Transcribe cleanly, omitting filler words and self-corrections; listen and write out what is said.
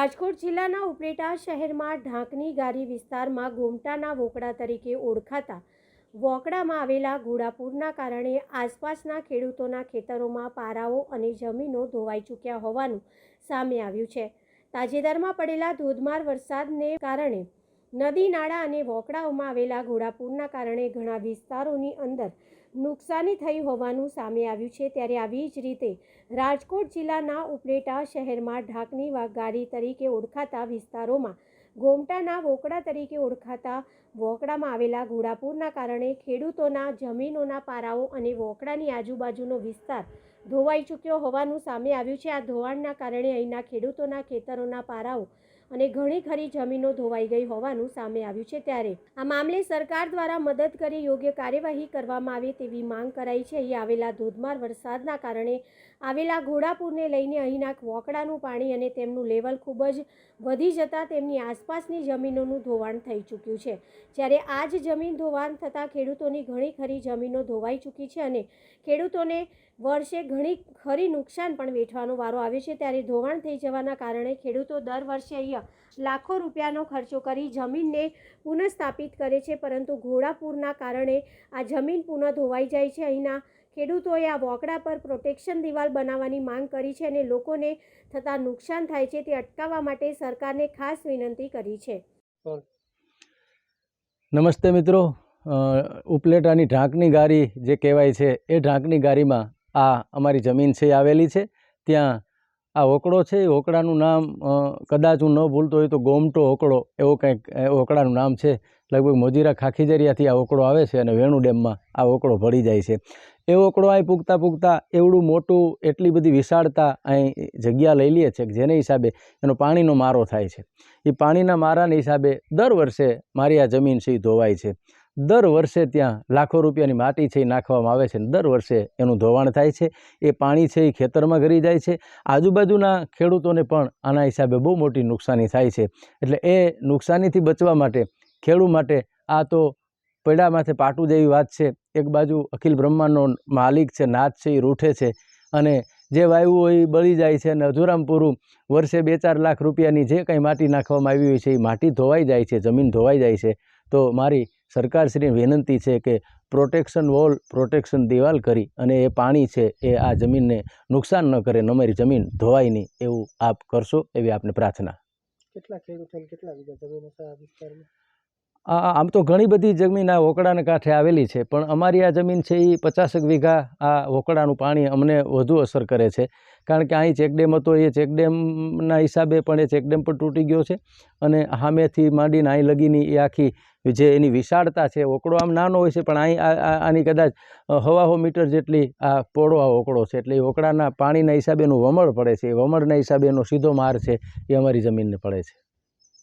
રાજકોટ જિલ્લાના ઉપલેટા શહેરમાં ઢાંકની ગારી વિસ્તારમાં ગોમટાના વોકડા તરીકે ઓળખાતા વોકડામાં આવેલા ઘોડાપૂરના કારણે આસપાસના ખેડૂતોના ખેતરોમાં પારાઓ અને જમીનો ધોવાઈ ચૂક્યા હોવાનું સામે આવ્યું છે। તાજેતરમાં પડેલા ધોધમાર વરસાદને કારણે નદી નાળા અને વોકડાઓમાં આવેલા ઘોડાપૂરના કારણે ઘણા વિસ્તારોની અંદર નુકસાની થઈ હોવાનું સામે આવ્યું છે। ત્યારે આવી જ રીતે રાજકોટ જિલ્લાના ઉપલેટા શહેરમાં ઢાંકની ગારી તરીકે ઓળખાતા વિસ્તારોમાં ગોમટાના વોકડા તરીકે ઓળખાતા વોકડામાં આવેલા ઘોડાપૂરના કારણે ખેડૂતોના જમીનોના પારાઓ અને વોકડાની આજુબાજુનો વિસ્તાર ધોવાઈ ચૂક્યો હોવાનું સામે આવ્યું છે। આ ધોવાણના કારણે અહીંના ખેડૂતોના ખેતરોના પારાઓ અને ઘણી ખરી જમીનો ધોવાઈ ગઈ હોવાનું સામે આવ્યું છે। ત્યારે આ મામલે સરકાર દ્વારા મદદ કરી યોગ્ય કાર્યવાહી કરવામાં આવે તેવી માંગ કરાઈ છે। અહીં આવેલા ધોધમાર વરસાદના કારણે આવેલા ઘોડાપૂરને લઈને અહીંના વોકડાનું પાણી અને તેમનું લેવલ ખૂબ જ વધી જતાં તેમની આસપાસની જમીનોનું ધોવાણ થઈ ચૂક્યું છે। જ્યારે આ જ જમીન ધોવાણ થતાં ખેડૂતોની ઘણી ખરી જમીનો ધોવાઈ ચૂકી છે અને ખેડૂતોને વર્ષે ઘણી ખરી નુકસાન પણ વેઠવાનો વારો આવે છે। ત્યારે ધોવાણ થઈ જવાના કારણે ખેડૂતો દર વર્ષે અહીંયા લાખો રૂપિયાનો ખર્ચો કરી જમીનને પુનઃસ્થાપિત કરે છે, પરંતુ ઘોડાપૂરના કારણે આ જમીન પુનઃ ધોવાઈ જાય છે। અહીંના ખેડૂતોએ આ વોકડા પર પ્રોટેક્શન દિવાલ બનાવવાની માંગ કરી છે અને લોકોને થતા નુકસાન થાય છે તે અટકાવવા માટે સરકારને ખાસ વિનંતી કરી છે। નમસ્તે મિત્રો, ઉપલેટાની ઢાંકની ગારી જે કહેવાય છે એ ઢાંકની ગારીમાં આ અમારી જમીન છે આવેલી છે। ત્યાં આ ઓકડો છે, એ ઓકડાનું નામ કદાચ હું ન ભૂલતો હોય તો ગોમટો ઓકડો એવો કંઈક ઓકડાનું નામ છે। લગભગ મોજીરા ખાખીજરિયાથી આ ઓકડો આવે છે અને વેણુ ડેમમાં આ ઓકડો ભળી જાય છે। એ ઓકડો અહીં પૂગતા એવડું મોટું, એટલી બધી વિશાળતા અહીં જગ્યા લઈ લે છે કે જેને હિસાબે એનો પાણીનો મારો થાય છે। એ પાણીના મારાને હિસાબે દર વર્ષે મારી આ જમીન છે એ ધોવાય છે। દર વર્ષે ત્યાં લાખો રૂપિયાની માટી છે એ નાખવામાં આવે છે અને દર વર્ષે એનું ધોવાણ થાય છે। એ પાણી છે એ ખેતરમાં ગરી જાય છે। આજુબાજુના ખેડૂતોને પણ આના હિસાબે બહુ મોટી નુકસાની થાય છે। એટલે એ નુકસાનીથી બચવા માટે ખેડૂત માટે આ તો પૈડા માથે પાટું જેવી વાત છે। એક બાજુ અખિલ બ્રહ્માંડનો માલિક છે, નાથ છે, એ રૂઠે છે અને જે વાયુ હોય એ બળી જાય છે અને અધૂરામ પૂરું વર્ષે 2-4 લાખ રૂપિયાની જે કંઈ માટી નાખવામાં આવી હોય છે એ માટી ધોવાઈ જાય છે, જમીન ધોવાઈ જાય છે। તો મારી સરકારશ્રીને વિનંતી છે કે પ્રોટેક્શન વોલ, પ્રોટેક્શન દિવાલ કરી અને એ પાણી છે એ આ જમીનને નુકસાન ન કરે, અમારી જમીન ધોવાય નહીં એવું આપ કરશો એવી આપને પ્રાર્થના। કેટલા ખેડૂતોને કેટલા વીઘા જમીન હશે આ વિસ્તારમાં? આમ તો ઘણી બધી જમીન આ વોકડાને કાંઠે આવેલી છે, પણ અમારી આ જમીન છે એ 50 વીઘા આ વોકડાનું પાણી અમને વધુ અસર કરે છે। કારણ કે અહીં ચેકડેમ હતો, એ ચેકડેમના હિસાબે પણ એ ચેકડેમ પણ તૂટી ગયો છે અને સામેથી માંડીને અહીં લગીની એ આખી જે એની વિશાળતા છે, ઓકડો આમ નાનો હોય છે પણ અહીં આની કદાચ 1.5 મીટર જેટલી આ પોળો આ ઓકડો છે। એટલે એ ઓકડાના પાણીના હિસાબે એનું વમળ પડે છે, એ વમળના હિસાબે એનો સીધો માર છે એ અમારી જમીનને પડે છે।